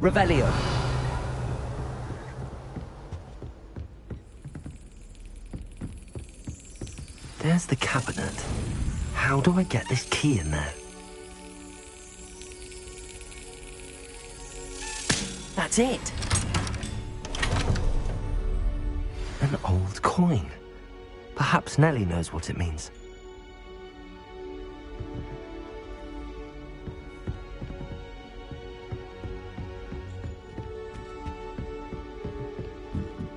Revelio. There's the cabinet. How do I get this key in there? That's it! An old coin. Perhaps Nellie knows what it means.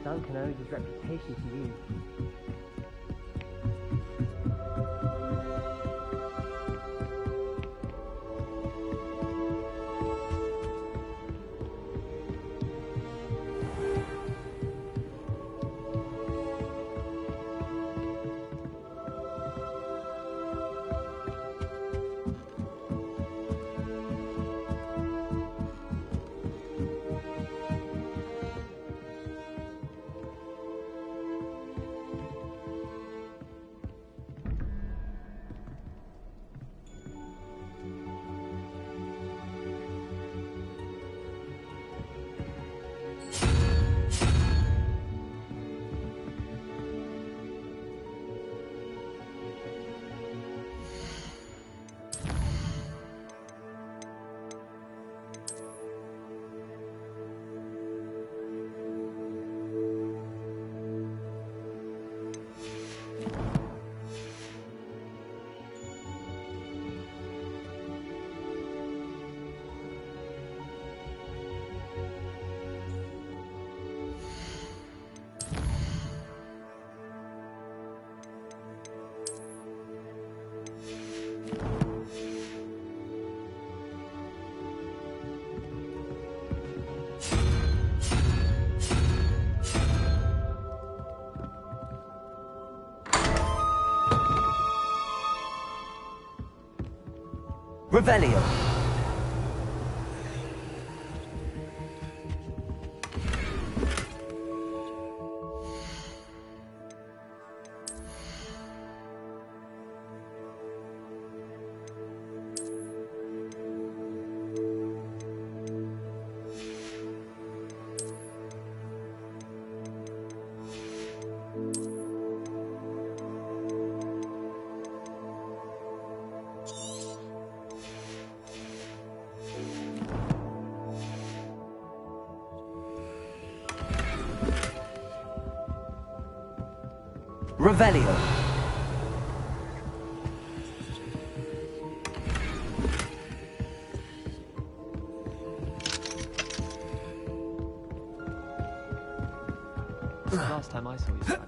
Duncan owes his reputation to you. Revelio. Revelio. Last time I saw you, Dragon.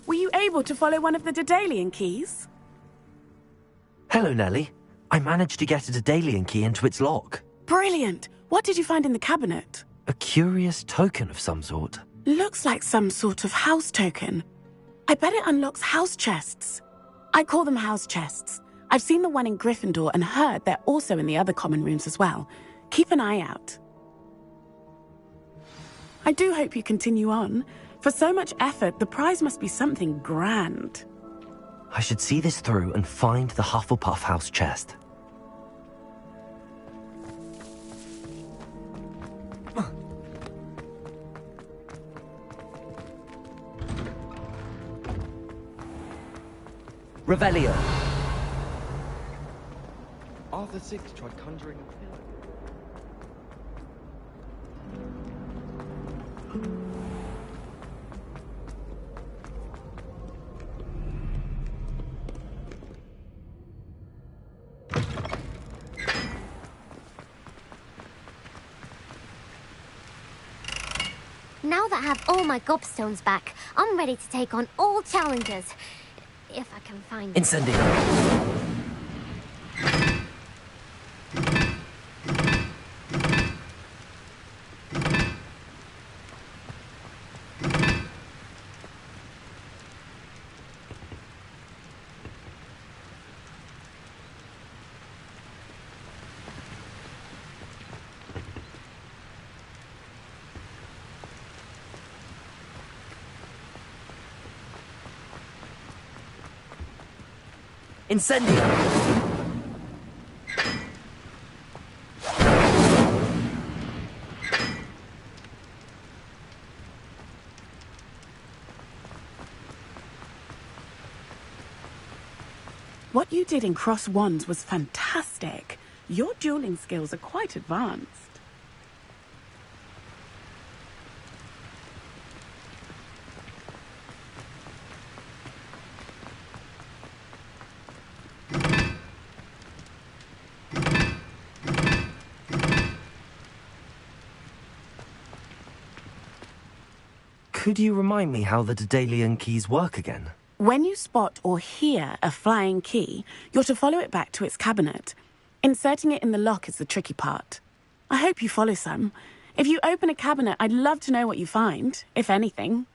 Were you able to follow one of the Daedalian keys? Hello, Nellie. I managed to get a Daedalian key into its lock. Brilliant! What did you find in the cabinet? A curious token of some sort. Looks like some sort of house token. I bet it unlocks house chests. I call them house chests. I've seen the one in Gryffindor and heard they're also in the other common rooms as well. Keep an eye out. I do hope you continue on. For so much effort, the prize must be something grand. I should see this through and find the Hufflepuff house chest. Revelio. Arthur VI tried conjuring a pillar. Now that I have all my gobstones back, I'm ready to take on all challenges. If I can find them. Incendio. Incendio! What you did in Cross Wands was fantastic. Your dueling skills are quite advanced. Could you remind me how the Daedalian keys work again? When you spot or hear a flying key, you're to follow it back to its cabinet. Inserting it in the lock is the tricky part. I hope you follow some. If you open a cabinet, I'd love to know what you find, if anything.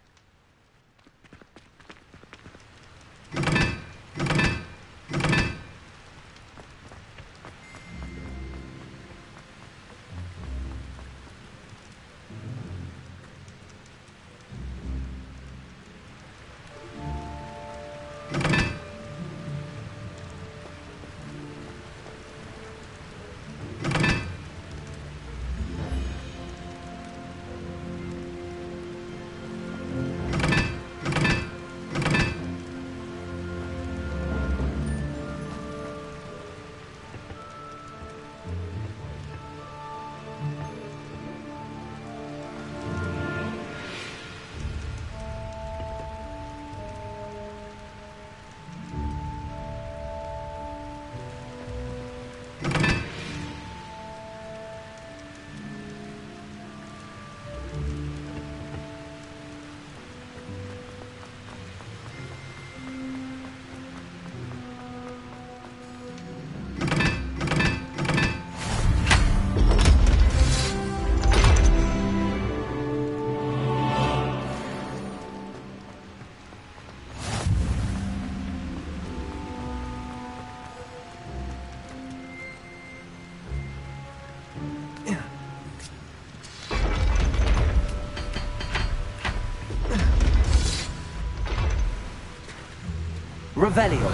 Revelio.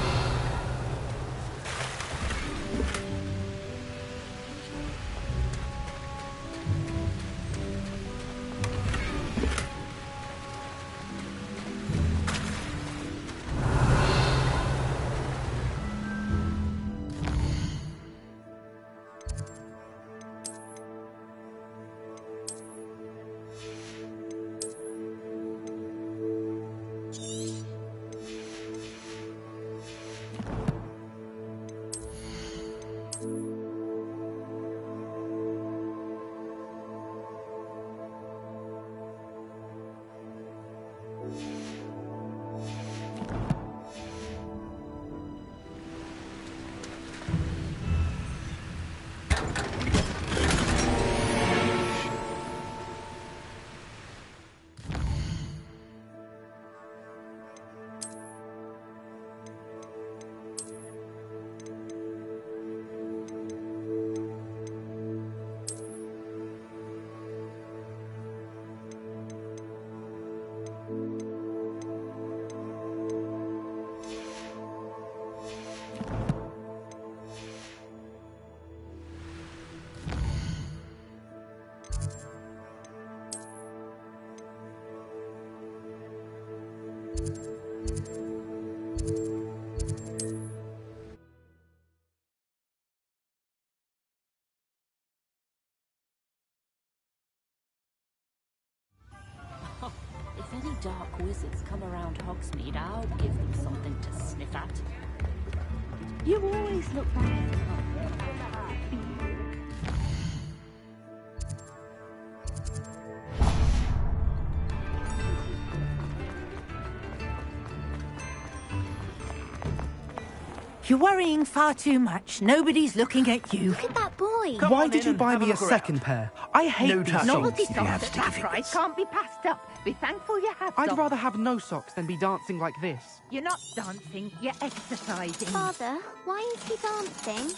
If any dark wizards come around Hogsmeade, I'll give them something to sniff at. You always look back. You're worrying far too much. Nobody's looking at you. Look at that boy. Why did you buy me a second pair? I hate these Novelty socks. socks at that price can't be passed up. Be thankful you have I'd some. rather have no socks than be dancing like this. You're not dancing, you're exercising. Father, why is he dancing?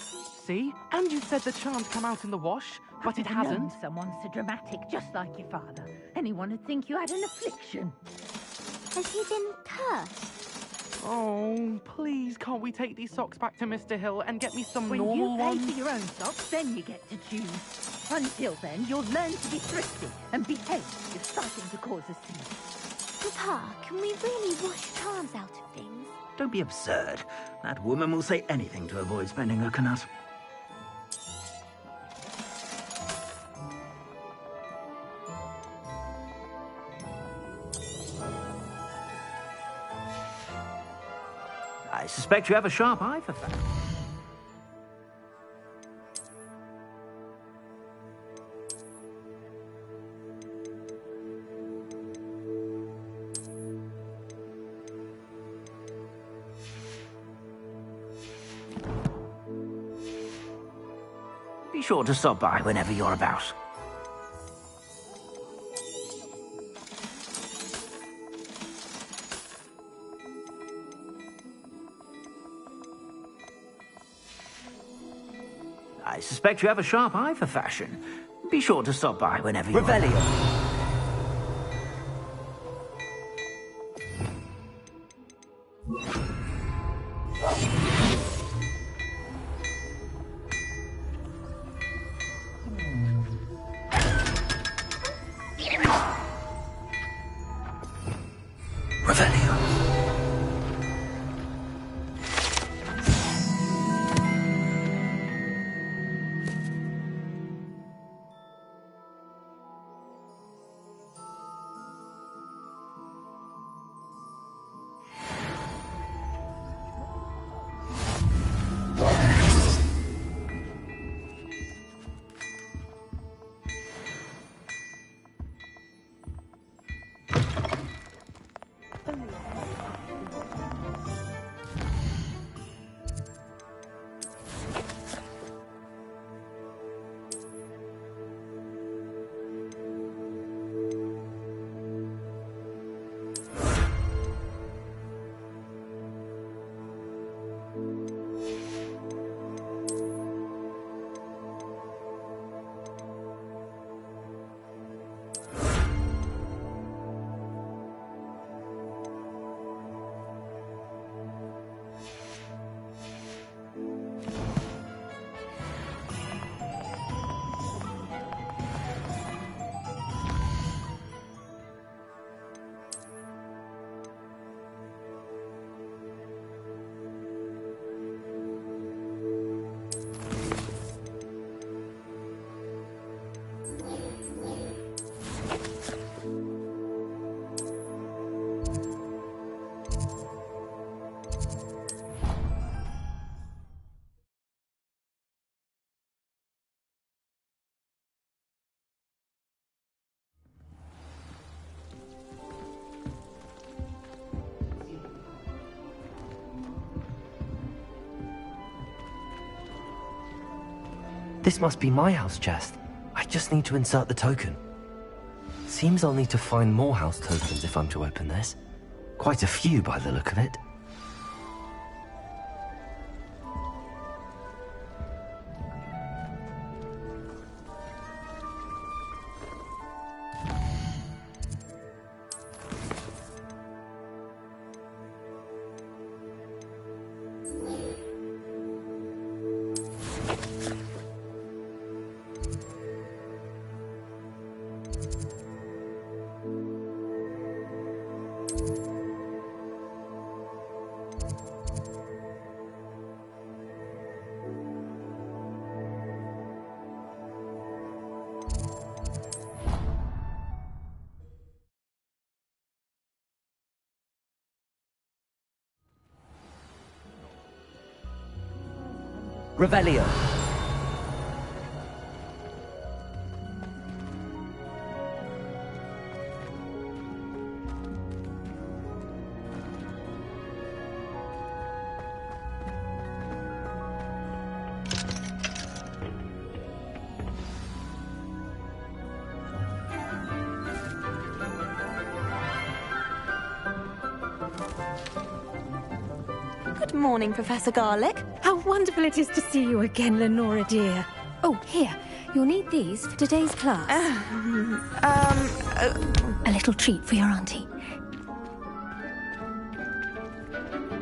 See? And you said the charm's come out in the wash, but it I've never hasn't. known someone so dramatic, just like your father. Anyone would think you had an affliction. Has he been cursed? Oh, please, can't we take these socks back to Mr. Hill and get me some When normal you pay ones? for your own socks, then you get to choose. Until then, you'll learn to be thrifty and behave. You're starting to cause a scene. Papa, can we really wash charms out of things? Don't be absurd. That woman will say anything to avoid spending a canut. I suspect you have a sharp eye for fashion. Be sure to stop by whenever you're about. I suspect you have a sharp eye for fashion. Be sure to stop by whenever you're Revelio. Revelio. This must be my house chest. I just need to insert the token. Seems I'll need to find more house tokens if I'm to open this. Quite a few by the look of it. Revelio. Good morning, Professor Garlick. How wonderful it is to see you again, Lenora dear. Oh, here. You'll need these for today's class. A little treat for your auntie.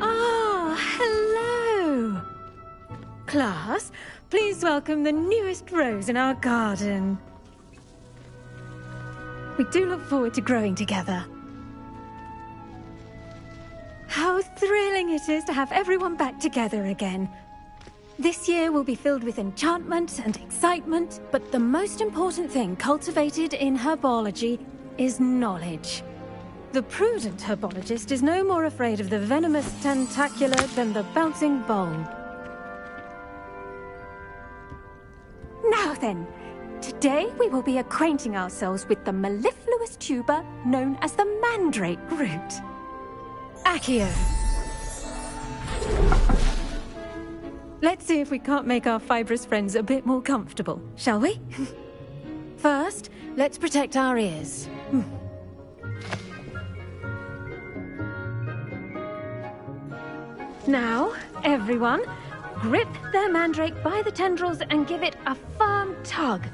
Ah, hello. Class, please welcome the newest rose in our garden. We do look forward to growing together. How thrilling it is to have everyone back together again. This year will be filled with enchantment and excitement, but the most important thing cultivated in herbology is knowledge. The prudent herbologist is no more afraid of the venomous tentacula than the bouncing bulb. Now then, today we will be acquainting ourselves with the mellifluous tuber known as the mandrake root. Accio. Let's see if we can't make our fibrous friends a bit more comfortable, shall we? First, let's protect our ears. Now, everyone, grip their mandrake by the tendrils and give it a firm tug.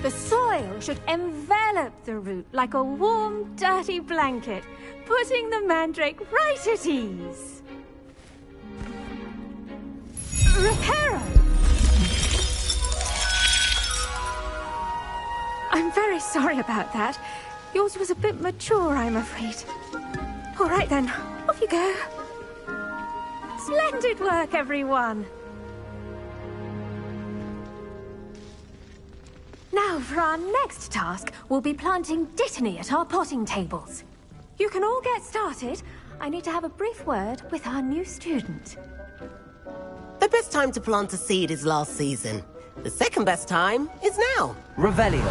The soil should envelop the root like a warm, dirty blanket, putting the mandrake right at ease. Reparo! I'm very sorry about that. Yours was a bit mature, I'm afraid. All right then, off you go. Splendid work, everyone! Now, for our next task, we'll be planting Dittany at our potting tables. You can all get started. I need to have a brief word with our new student. The best time to plant a seed is last season. The second best time is now. Revelio.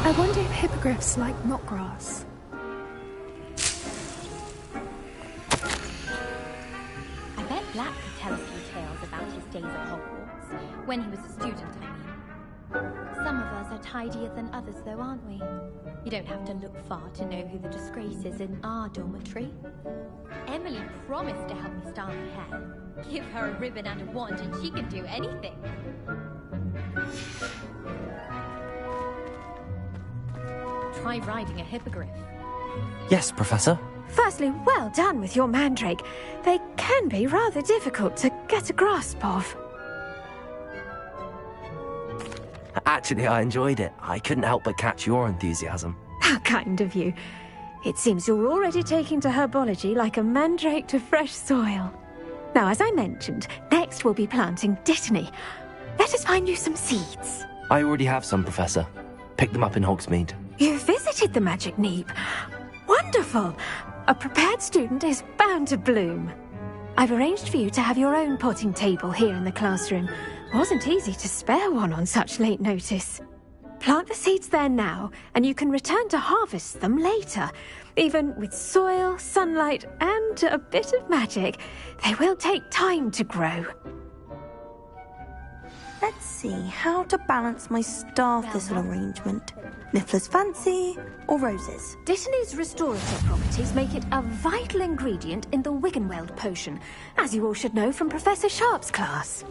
I wonder if hippogriffs like knotgrass. I bet Black could tell a few tales about his days at Hogwarts. When he was a student, I mean. Some of us are tidier than others, though, aren't we? You don't have to look far to know who the disgrace is in our dormitory. Emily promised to help me style my hair. Give her a ribbon and a wand and she can do anything. Try riding a hippogriff. Yes, Professor. Firstly, well done with your mandrake. They can be rather difficult to get a grasp of. Actually, I enjoyed it. I couldn't help but catch your enthusiasm. How kind of you. It seems you're already taking to herbology like a mandrake to fresh soil. Now, as I mentioned, next we'll be planting Dittany. Let us find you some seeds. I already have some, Professor. Picked them up in Hogsmeade. You visited the Magic Neep. Wonderful! A prepared student is bound to bloom. I've arranged for you to have your own potting table here in the classroom. Wasn't easy to spare one on such late notice. Plant the seeds there now, and you can return to harvest them later. Even with soil, sunlight, and a bit of magic, they will take time to grow. Let's see how to balance my star thistle arrangement. Niffler's fancy or roses? Dittany's restorative properties make it a vital ingredient in the Wiggenweld potion, as you all should know from Professor Sharp's class.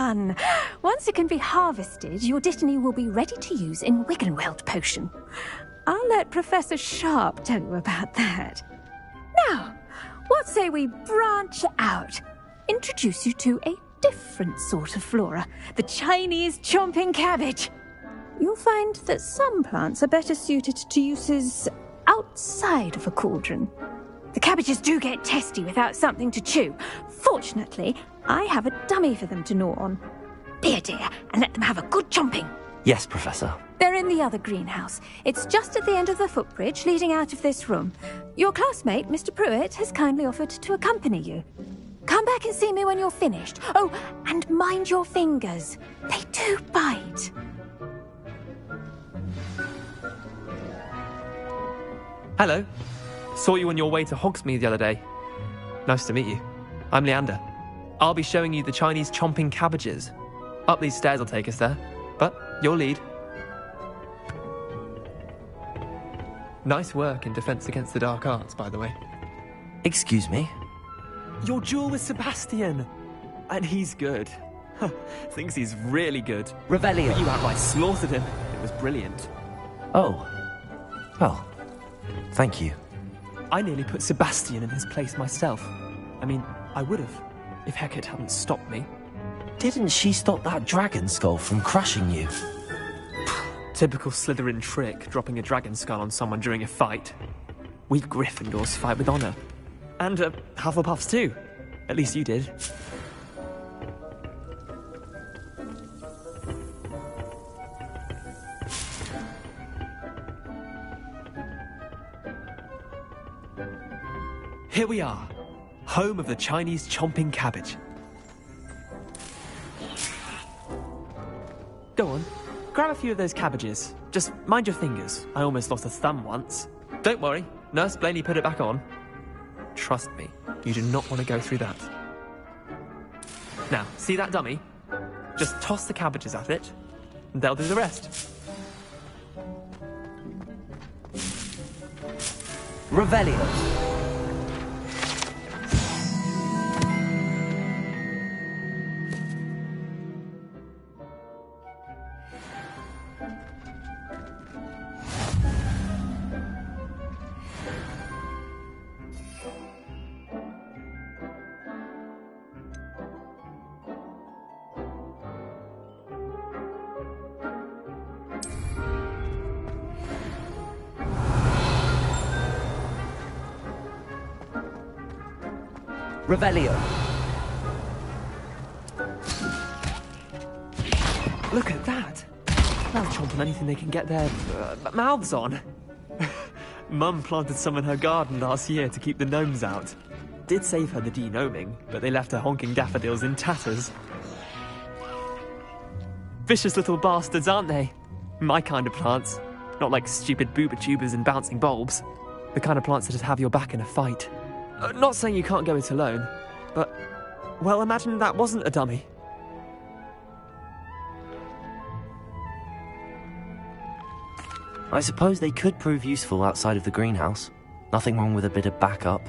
done. Once it can be harvested, your Dittany will be ready to use in Wiggenweld potion. I'll let Professor Sharp tell you about that. Now, what say we branch out? Introduce you to a different sort of flora, the Chinese chomping cabbage. You'll find that some plants are better suited to uses outside of a cauldron. The cabbages do get testy without something to chew. Fortunately, I have a dummy for them to gnaw on. Be a dear and let them have a good chomping. Yes, Professor. They're in the other greenhouse. It's just at the end of the footbridge leading out of this room. Your classmate, Mr. Pruitt, has kindly offered to accompany you. Come back and see me when you're finished. Oh, and mind your fingers. They do bite. Hello. Saw you on your way to Hogsmeade the other day. Nice to meet you. I'm Leander. I'll be showing you the Chinese chomping cabbages. Up these stairs will take us there, but your lead. Nice work in Defense Against the Dark Arts, by the way. Excuse me? Your duel with Sebastian! And he's good. Thinks he's really good. Revelio. But you outright slaughtered him. It was brilliant. Oh. Well, thank you. I nearly put Sebastian in his place myself. I mean, I would have, if Hecate hadn't stopped me. Didn't she stop that dragon skull from crushing you? Typical Slytherin trick, dropping a dragon skull on someone during a fight. We Gryffindors fight with honour. And Hufflepuffs too. At least you did. Here we are, home of the Chinese chomping cabbage. Go on, grab a few of those cabbages. Just mind your fingers. I almost lost a thumb once. Don't worry, Nurse Blaney put it back on. Trust me, you do not want to go through that. Now, see that dummy? Just toss the cabbages at it, and they'll do the rest. Revelio. Revelio. Look at that! They'll chomp on anything they can get their mouths on. Mum planted some in her garden last year to keep the gnomes out. Did save her the de-gnoming, but they left her honking daffodils in tatters. Vicious little bastards, aren't they? My kind of plants. Not like stupid booba tubers and bouncing bulbs. The kind of plants that just have your back in a fight. Not saying you can't go it alone, but, well, imagine that wasn't a dummy. I suppose they could prove useful outside of the greenhouse. Nothing wrong with a bit of backup,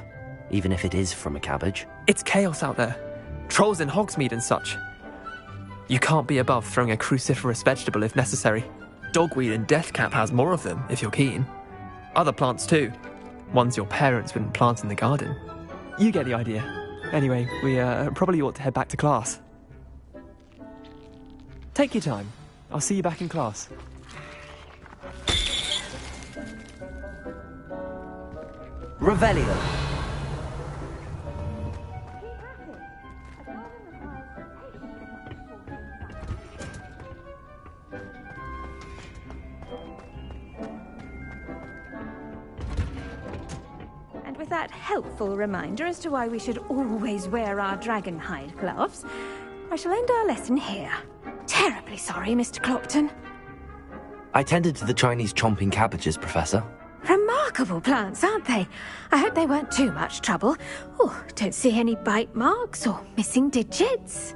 even if it is from a cabbage. It's chaos out there. Trolls in Hogsmeade and such. You can't be above throwing a cruciferous vegetable if necessary. Dogweed and deathcap has more of them, if you're keen. Other plants too. Ones your parents wouldn't plant in the garden. You get the idea. Anyway, we probably ought to head back to class. Take your time. I'll see you back in class. Revelio. And with that helpful reminder as to why we should always wear our dragon hide gloves, I shall end our lesson here. Terribly sorry, Mr. Clopton. I tended to the Chinese chomping cabbages, Professor. Remarkable plants, aren't they? I hope they weren't too much trouble. Oh, don't see any bite marks or missing digits.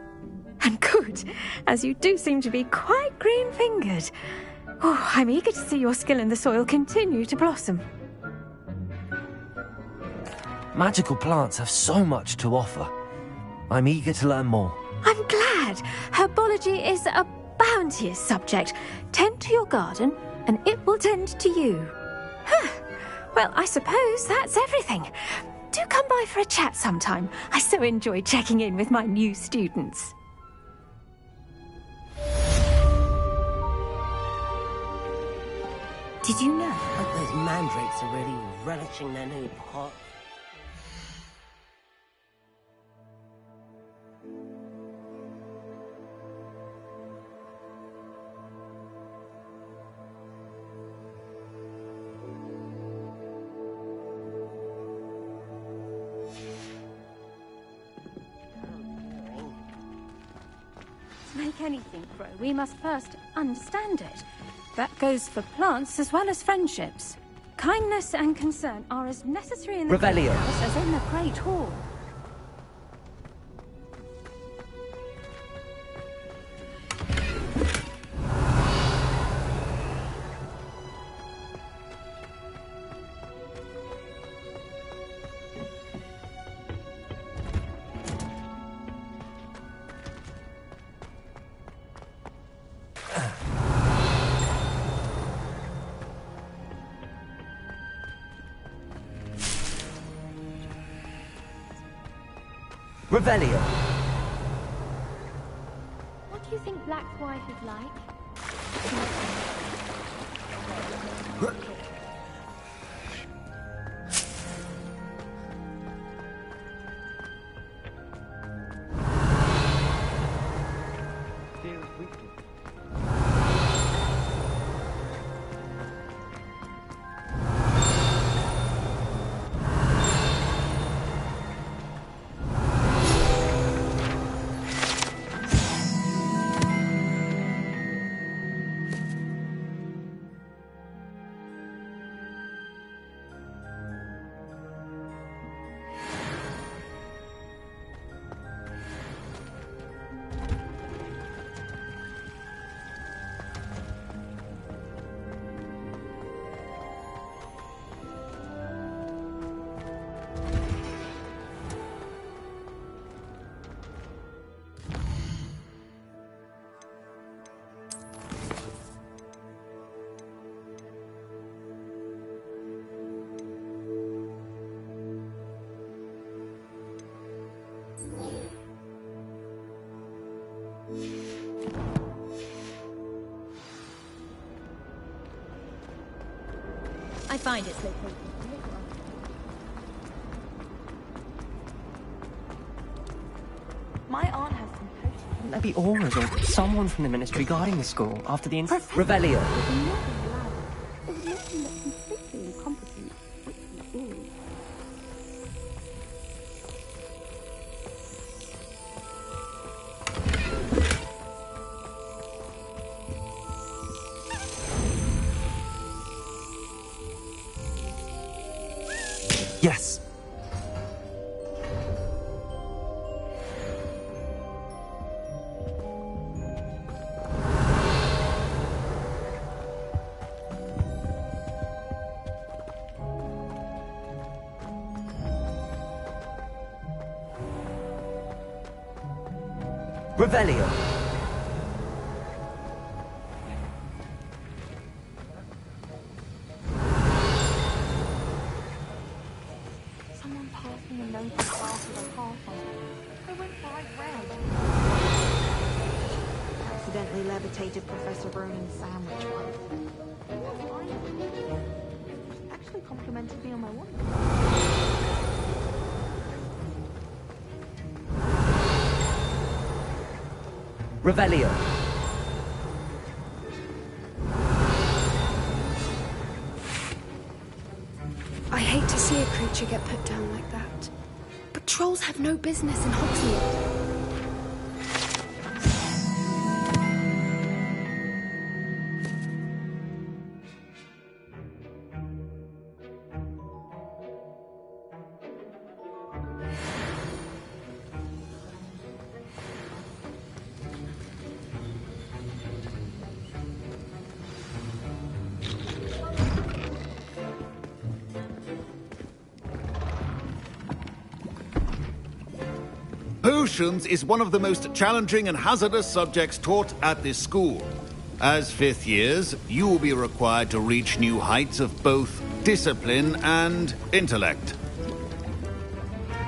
And good, as you do seem to be quite green-fingered. Oh, I'm eager to see your skill in the soil continue to blossom. Magical plants have so much to offer. I'm eager to learn more. I'm glad. Herbology is a bounteous subject. Tend to your garden, and it will tend to you. Well, I suppose that's everything. Do come by for a chat sometime. I so enjoy checking in with my new students. Did you know? Hope those mandrakes are really relishing their new pot. To make anything grow, we must first understand it. That goes for plants as well as friendships. Kindness and concern are as necessary in the Revelio. house as in the Great Hall. Revelio. What do you think Black's wife is like? I find it's located. My aunt has some potions. Wouldn't there be auras or someone from the ministry guarding the school after the incident? Revelio. Yes. Revelio. Someone passed me a note after the half on. I went right round. Accidentally levitated Professor Ronan's sandwich once. Actually complimented me on my work. Revelio. I hate to see a creature get put down like that. But trolls have no business in Hogsmeade. Potions is one of the most challenging and hazardous subjects taught at this school. As fifth years, you will be required to reach new heights of both discipline and intellect.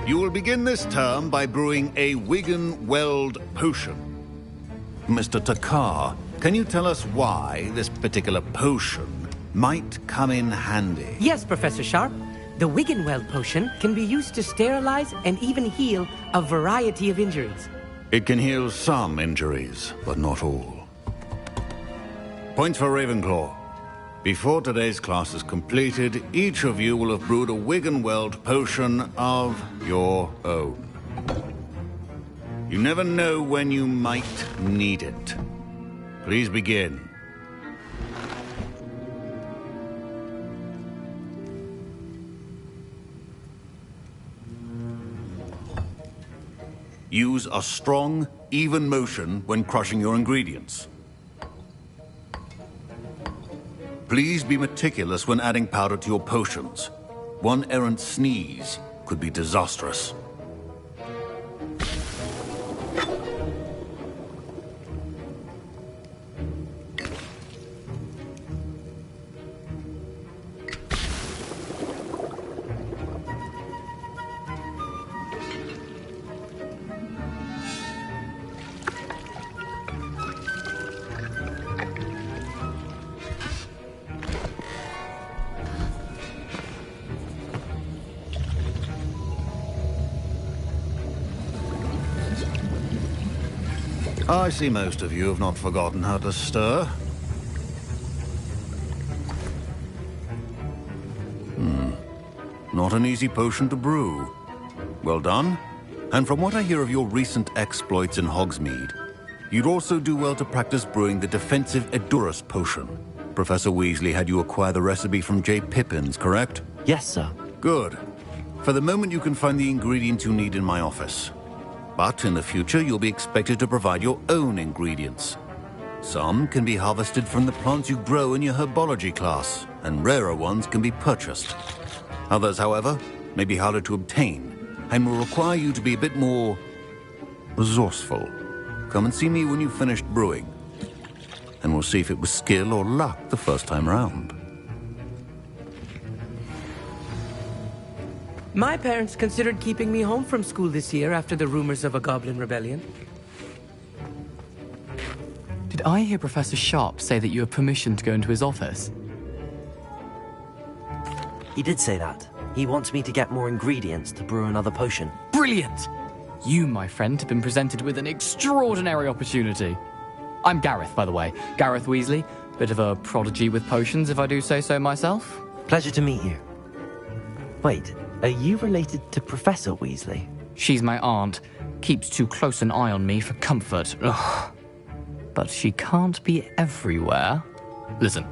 You will begin this term by brewing a Wigan Weld potion. Mr. Takar, can you tell us why this particular potion might come in handy? Yes, Professor Sharp. The Wiggenweld potion can be used to sterilize and even heal a variety of injuries. It can heal some injuries, but not all. Points for Ravenclaw. Before today's class is completed, each of you will have brewed a Wiggenweld potion of your own. You never know when you might need it. Please begin. Use a strong, even motion when crushing your ingredients. Please be meticulous when adding powder to your potions. One errant sneeze could be disastrous. I see most of you have not forgotten how to stir. Not an easy potion to brew. Well done. And from what I hear of your recent exploits in Hogsmeade, you'd also do well to practice brewing the defensive Edurus potion. Professor Weasley had you acquire the recipe from J. Pippins, correct? Yes, sir. Good. For the moment, you can find the ingredients you need in my office. But in the future, you'll be expected to provide your own ingredients. Some can be harvested from the plants you grow in your herbology class, and rarer ones can be purchased. Others, however, may be harder to obtain, and will require you to be a bit more resourceful. Come and see me when you've finished brewing, and we'll see if it was skill or luck the first time round. My parents considered keeping me home from school this year after the rumors of a goblin rebellion. Did I hear Professor Sharp say that you have permission to go into his office? He did say that. He wants me to get more ingredients to brew another potion. Brilliant! You, my friend, have been presented with an extraordinary opportunity. I'm Gareth, by the way. Gareth Weasley. Bit of a prodigy with potions, if I do say so myself. Pleasure to meet you. Wait, are you related to Professor Weasley? She's my aunt. Keeps too close an eye on me for comfort. Ugh. But she can't be everywhere. Listen,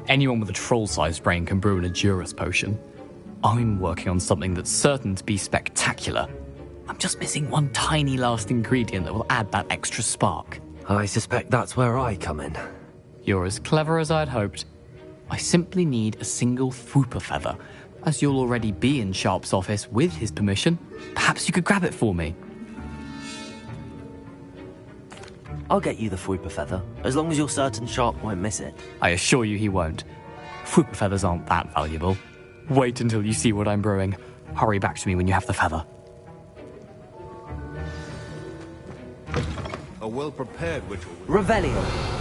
anyone with a troll-sized brain can brew an Edurus potion. I'm working on something that's certain to be spectacular. I'm just missing one tiny last ingredient that will add that extra spark. I suspect that's where I come in. You're as clever as I'd hoped. I simply need a single Fwooper feather. As you'll already be in Sharp's office with his permission, perhaps you could grab it for me. I'll get you the Fwooper feather, as long as you're certain Sharp won't miss it. I assure you he won't. Fwooper feathers aren't that valuable. Wait until you see what I'm brewing. Hurry back to me when you have the feather. A well-prepared ritual. Revelio.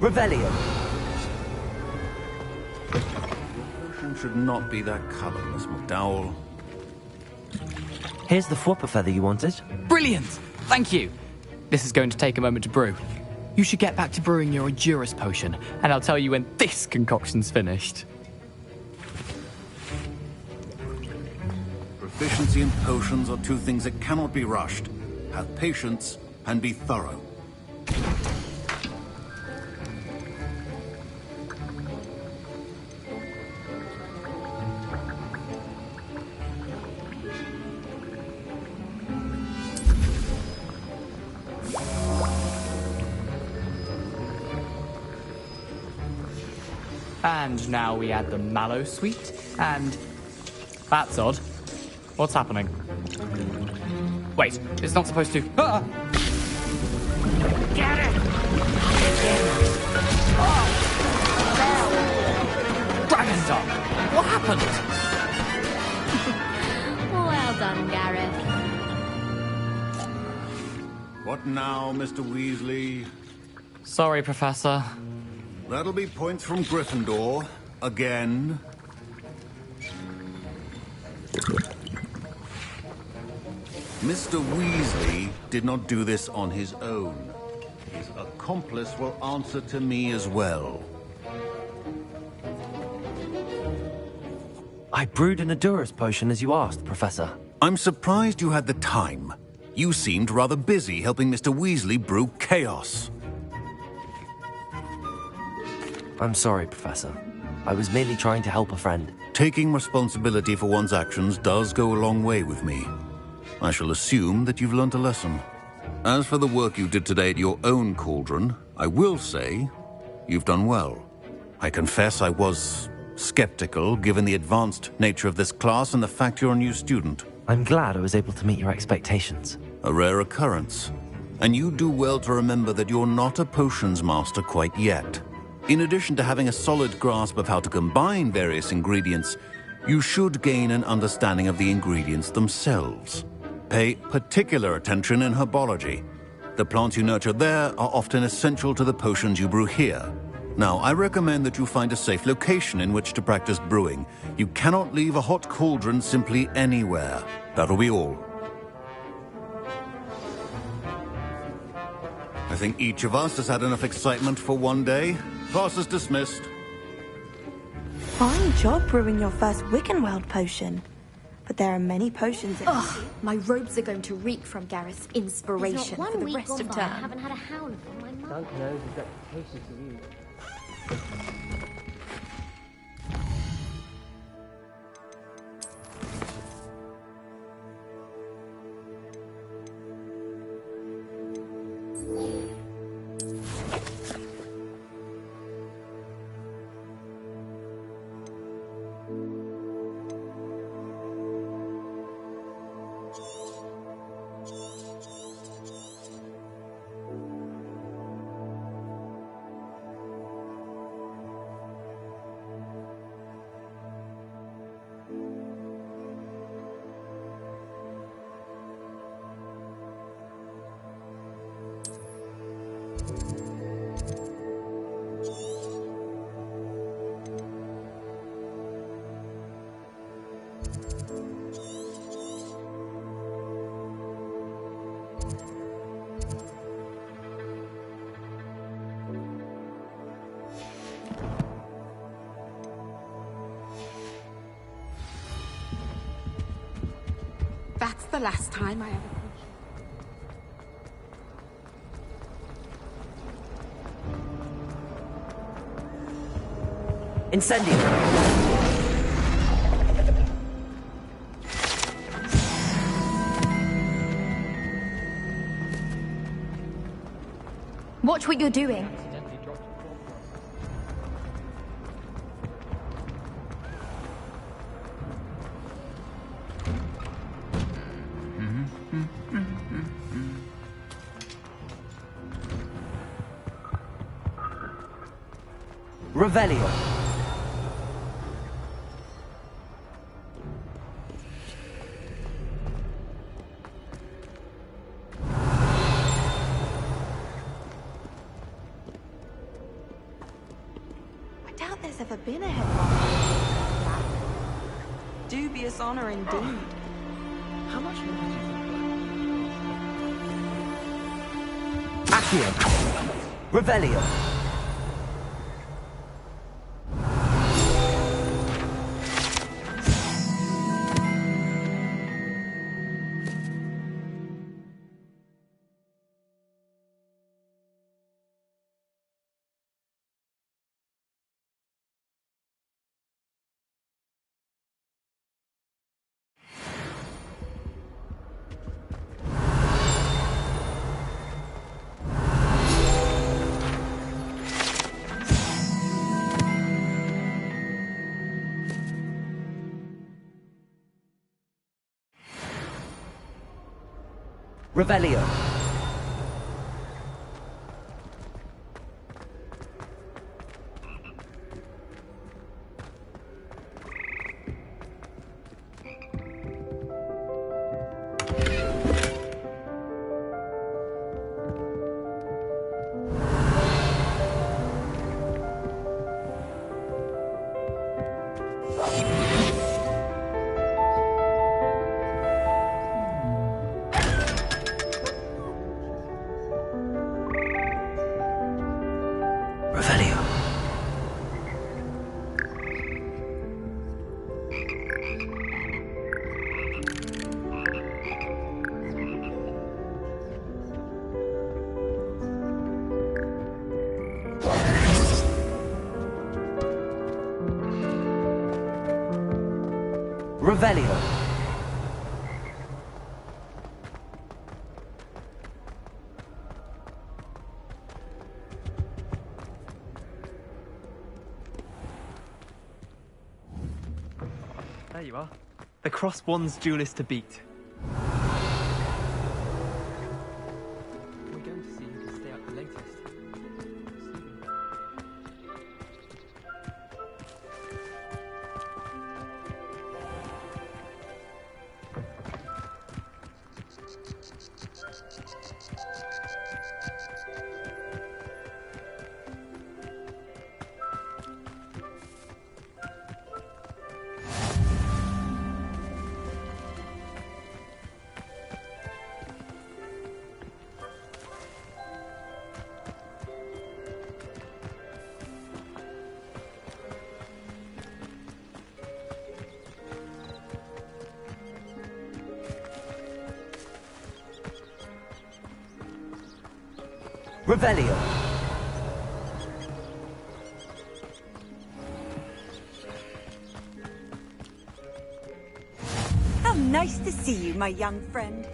Revelio. Potion should not be that color, Miss McDowell. Here's the Fwooper feather you wanted. Brilliant! Thank you. This is going to take a moment to brew. You should get back to brewing your Edurus potion, and I'll tell you when this concoction's finished. efficiency and potions are two things that cannot be rushed. Have patience and be thorough. And now we add the mallow sweet, and... That's odd. What's happening? Wait, it's not supposed to... Ah! Get it! Dragon Dog! What happened? Well done, Gareth. What now, Mr. Weasley? Sorry, Professor. That'll be points from Gryffindor. Again. Mr. Weasley did not do this on his own. His accomplice will answer to me as well. I brewed an Adurus potion as you asked, Professor. I'm surprised you had the time. You seemed rather busy helping Mr. Weasley brew chaos. I'm sorry, Professor. I was merely trying to help a friend. Taking responsibility for one's actions does go a long way with me. I shall assume that you've learnt a lesson. As for the work you did today at your own cauldron, I will say you've done well. I confess I was skeptical, given the advanced nature of this class and the fact you're a new student. I'm glad I was able to meet your expectations. A rare occurrence. And you do well to remember that you're not a potions master quite yet. In addition to having a solid grasp of how to combine various ingredients, you should gain an understanding of the ingredients themselves. Pay particular attention in herbology. The plants you nurture there are often essential to the potions you brew here. Now, I recommend that you find a safe location in which to practice brewing. You cannot leave a hot cauldron simply anywhere. That'll be all. I think each of us has had enough excitement for one day. Class is dismissed. Fine job brewing your first Wiccanworld potion. But there are many potions in... Ugh, my robes are going to reek from Gareth's inspiration for the rest of I term. haven't had a hound from my mum. Dunk knows his reputation to you. That's the last time I ever... Incendio! Watch what you're doing. Revelio. I doubt there's ever been a headmaster. Dubious honor indeed. How much Accio. Revelio. Revelio. Revelio. There you are. The cross one's duelist to beat. We're going to see who can stay up the latest. Revelio. How nice to see you, my young friend.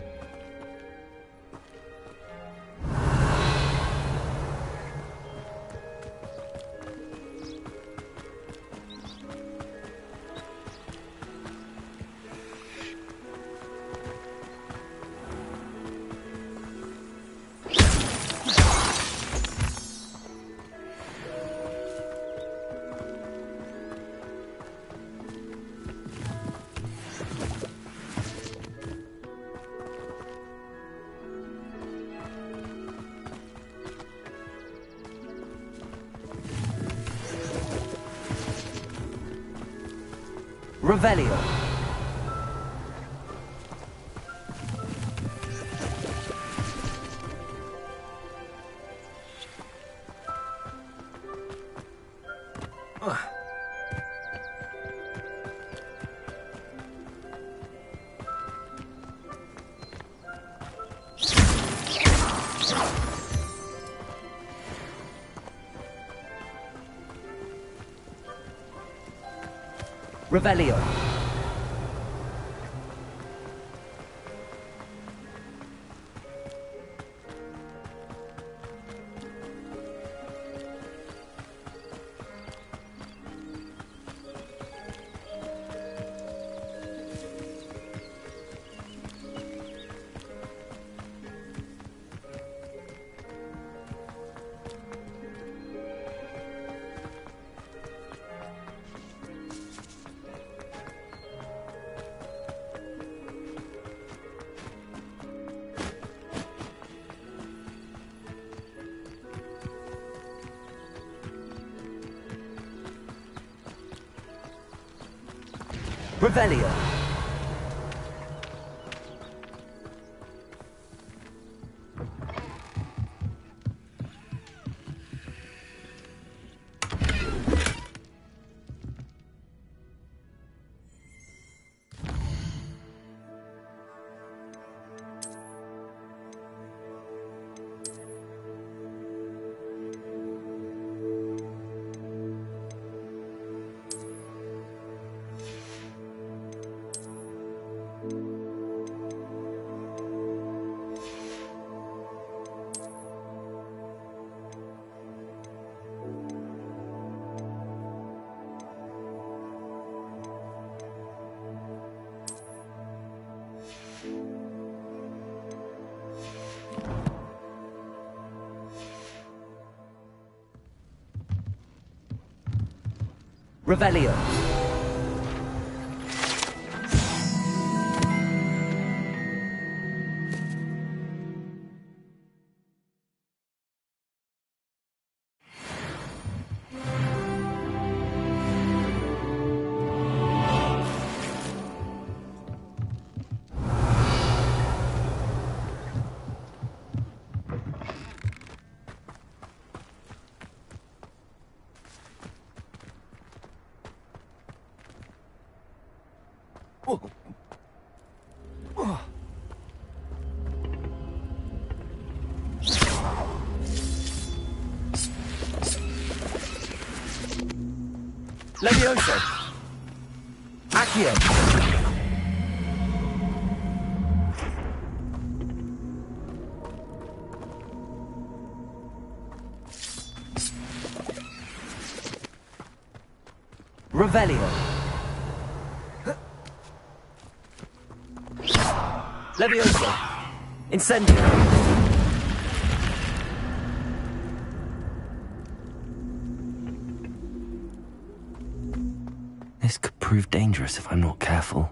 Revelio. Revelio. Revelio. Revelio. Levioso. Accio. Revelio. Levioso. Incendio. This could prove dangerous if I'm not careful.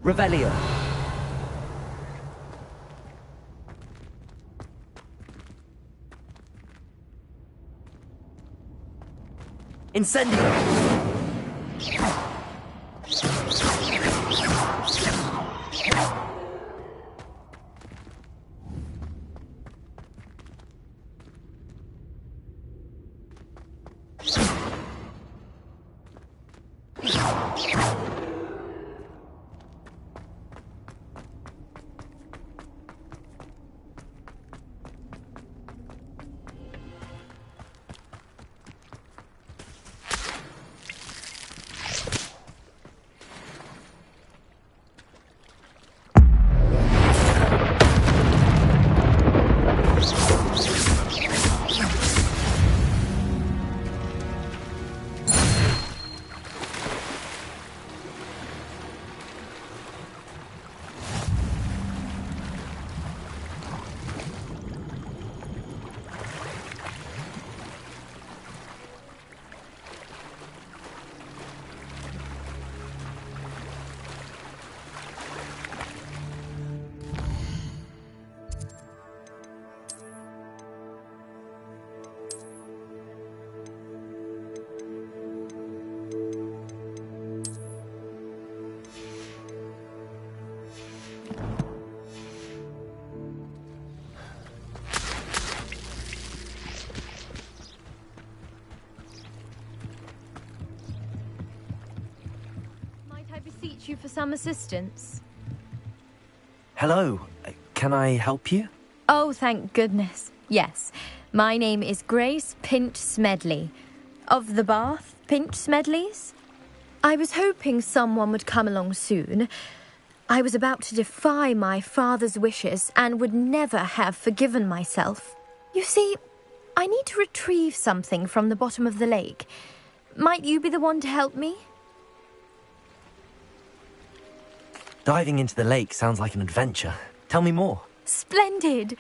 Revelio. Incendio. Beseech you for some assistance. Hello. Can I help you? Oh, thank goodness. Yes. My name is Grace Pinch Smedley. Of the Bath Pinch Smedleys. I was hoping someone would come along soon. I was about to defy my father's wishes and would never have forgiven myself. You see, I need to retrieve something from the bottom of the lake. Might you be the one to help me? Diving into the lake sounds like an adventure. Tell me more. Splendid.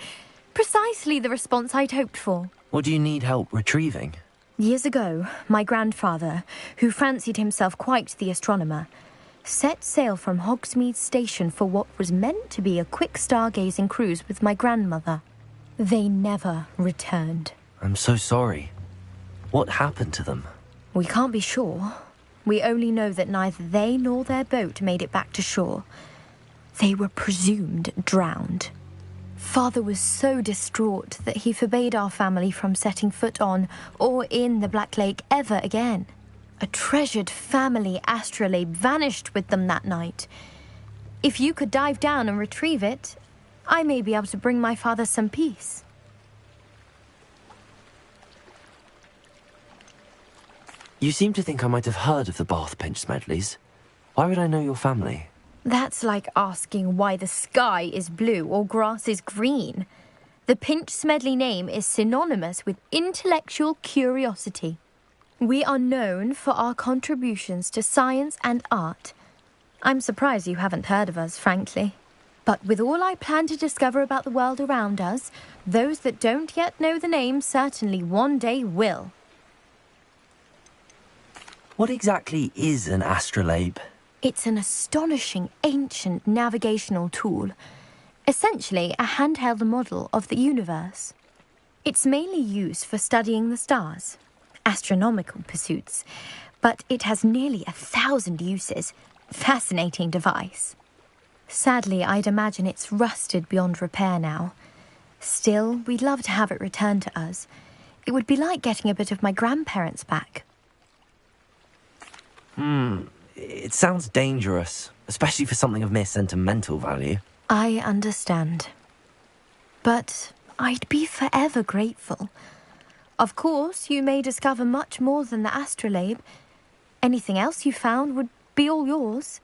Precisely the response I'd hoped for. What do you need help retrieving? Years ago, my grandfather, who fancied himself quite the astronomer, set sail from Hogsmeade Station for what was meant to be a quick stargazing cruise with my grandmother. They never returned. I'm so sorry. What happened to them? We can't be sure. We only know that neither they nor their boat made it back to shore. They were presumed drowned. Father was so distraught that he forbade our family from setting foot on or in the Black Lake ever again. A treasured family astrolabe vanished with them that night. If you could dive down and retrieve it, I may be able to bring my father some peace. You seem to think I might have heard of the Bath Pinch Smedleys. Why would I know your family? That's like asking why the sky is blue or grass is green. The Pinch Smedley name is synonymous with intellectual curiosity. We are known for our contributions to science and art. I'm surprised you haven't heard of us, frankly. But with all I plan to discover about the world around us, those that don't yet know the name certainly one day will. What exactly is an astrolabe? It's an astonishing ancient navigational tool. Essentially a handheld model of the universe. It's mainly used for studying the stars, astronomical pursuits, but it has nearly 1,000 uses. Fascinating device. Sadly, I'd imagine it's rusted beyond repair now. Still, we'd love to have it returned to us. It would be like getting a bit of my grandparents back. It sounds dangerous, especially for something of mere sentimental value. I understand. But I'd be forever grateful. Of course, you may discover much more than the astrolabe. Anything else you found would be all yours.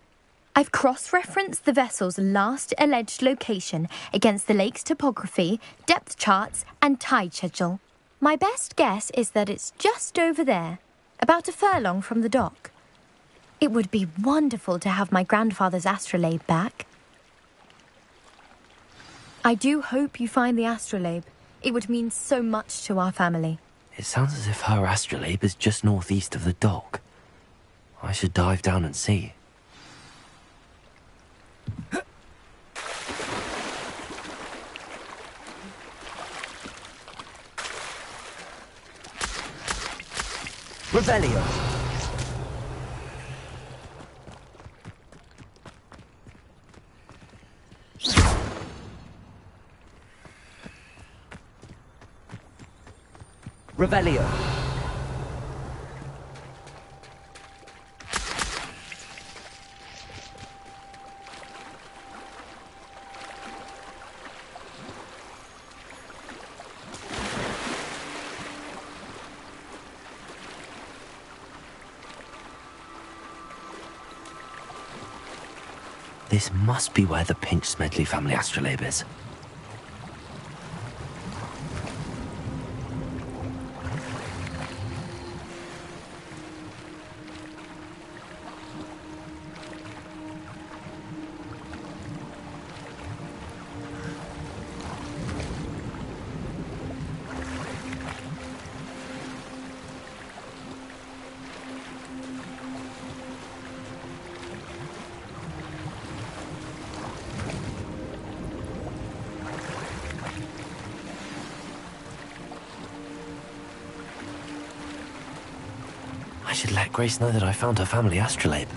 I've cross-referenced the vessel's last alleged location against the lake's topography, depth charts, and tide schedule. My best guess is that it's just over there, about a furlong from the dock. It would be wonderful to have my grandfather's astrolabe back. I do hope you find the astrolabe. It would mean so much to our family. It sounds as if her astrolabe is just northeast of the dock. I should dive down and see. Revelio. Revelio. This must be where the Pinch Smedley family astrolabe is. I should let Grace know that I found her family astrolabe.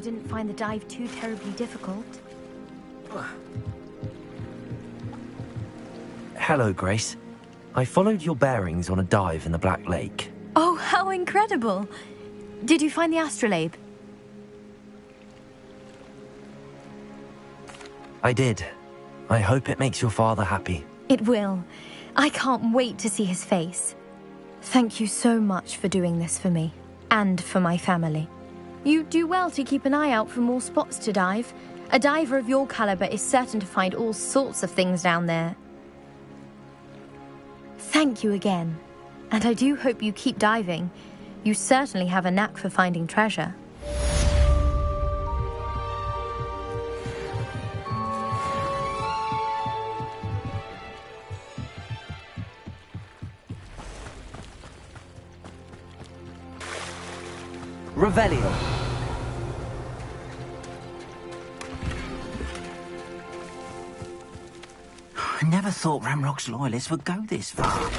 didn't find the dive too terribly difficult. Hello, Grace. I followed your bearings on a dive in the Black Lake. Oh, how incredible! Did you find the astrolabe? I did. I hope it makes your father happy. It will. I can't wait to see his face. Thank you so much for doing this for me, and for my family. You do well to keep an eye out for more spots to dive. A diver of your caliber is certain to find all sorts of things down there. Thank you again, and I do hope you keep diving. You certainly have a knack for finding treasure. Revelio. I never thought Ramrock's loyalists would go this far.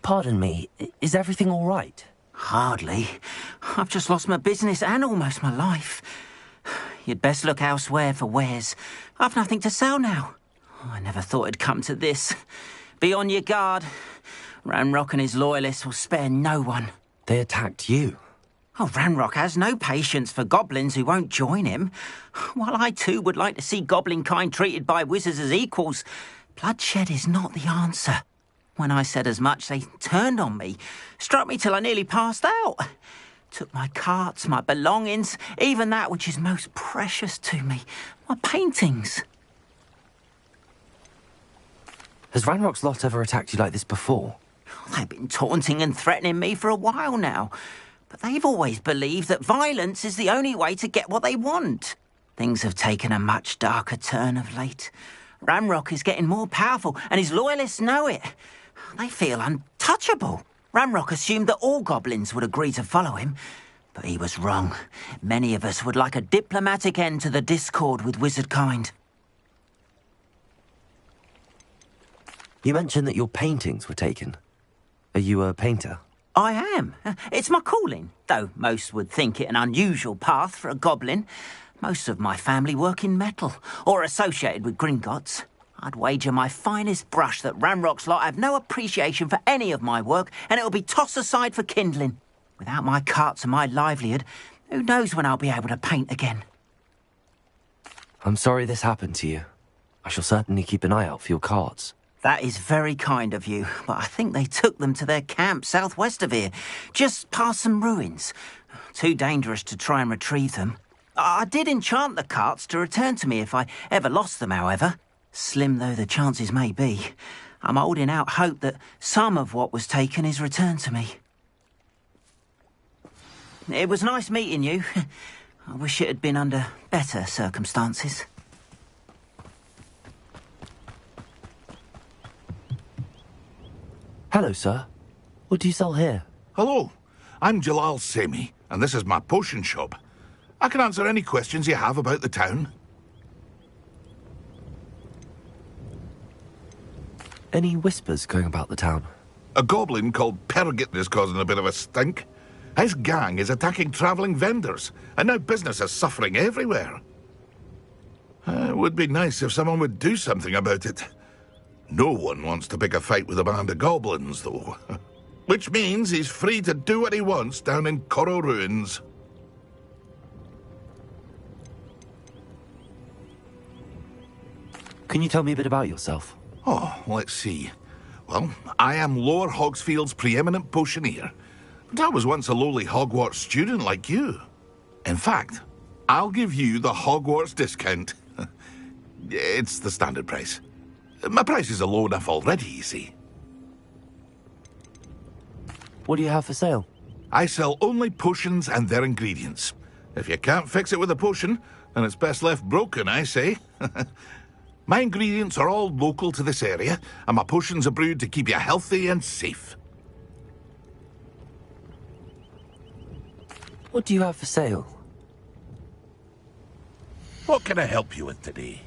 Pardon me, is everything all right? Hardly. I've just lost my business and almost my life. You'd best look elsewhere for wares. I've nothing to sell now. I never thought it'd come to this. Be on your guard. Ranrock and his loyalists will spare no one. They attacked you? Oh, Ranrock has no patience for goblins who won't join him. While I too would like to see goblin kind treated by wizards as equals, bloodshed is not the answer. When I said as much, they turned on me, struck me till I nearly passed out. Took my carts, my belongings, even that which is most precious to me, my paintings. Has Ranrock's lot ever attacked you like this before? They've been taunting and threatening me for a while now. But they've always believed that violence is the only way to get what they want. Things have taken a much darker turn of late. Ramrock is getting more powerful, and his loyalists know it. They feel untouchable. Ramrock assumed that all goblins would agree to follow him, but he was wrong. Many of us would like a diplomatic end to the discord with wizard kind. You mentioned that your paintings were taken. Are you a painter? I am. It's my calling, though most would think it an unusual path for a goblin. Most of my family work in metal, or associated with Gringotts. I'd wager my finest brush that Ramrock's lot have no appreciation for any of my work, and it'll be tossed aside for kindling. Without my carts and my livelihood, who knows when I'll be able to paint again. I'm sorry this happened to you. I shall certainly keep an eye out for your carts. That is very kind of you, but I think they took them to their camp southwest of here, just past some ruins. Too dangerous to try and retrieve them. I did enchant the carts to return to me if I ever lost them, however. Slim though the chances may be, I'm holding out hope that some of what was taken is returned to me. It was nice meeting you. I wish it had been under better circumstances. Hello, sir. What do you sell here? Hello, I'm Jalal Semi, and this is my potion shop. I can answer any questions you have about the town. Any whispers going about the town? A goblin called Pergit is causing a bit of a stink. His gang is attacking travelling vendors, and now business is suffering everywhere. It would be nice if someone would do something about it. No one wants to pick a fight with a band of goblins, though. Which means he's free to do what he wants down in Coral Ruins. Can you tell me a bit about yourself? Oh, let's see. Well, I am Lower Hogsfield's preeminent potioneer. But I was once a lowly Hogwarts student like you. In fact, I'll give you the Hogwarts discount. It's the standard price. My prices are low enough already, you see. What do you have for sale? I sell only potions and their ingredients. If you can't fix it with a potion, then it's best left broken, I say. My ingredients are all local to this area, and my potions are brewed to keep you healthy and safe. What do you have for sale? What can I help you with today?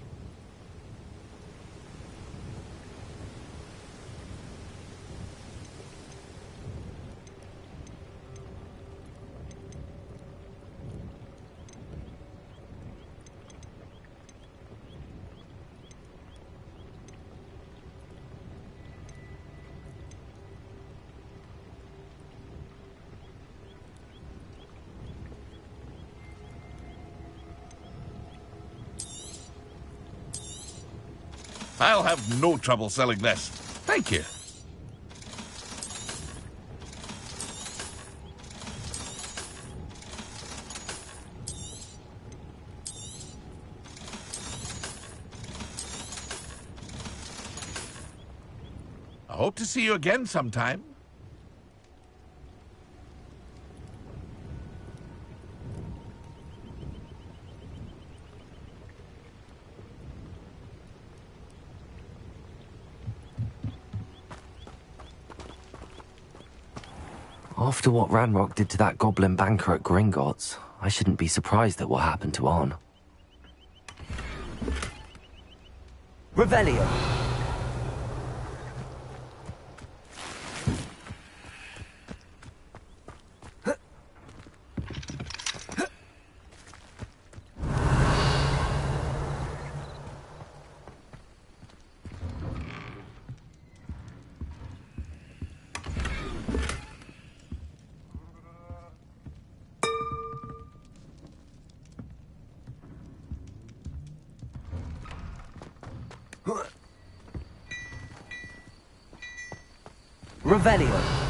I'll have no trouble selling this. Thank you. I hope to see you again sometime. After what Ranrock did to that goblin banker at Gringotts, I shouldn't be surprised at what happened to Arn. Revelio. Revelio.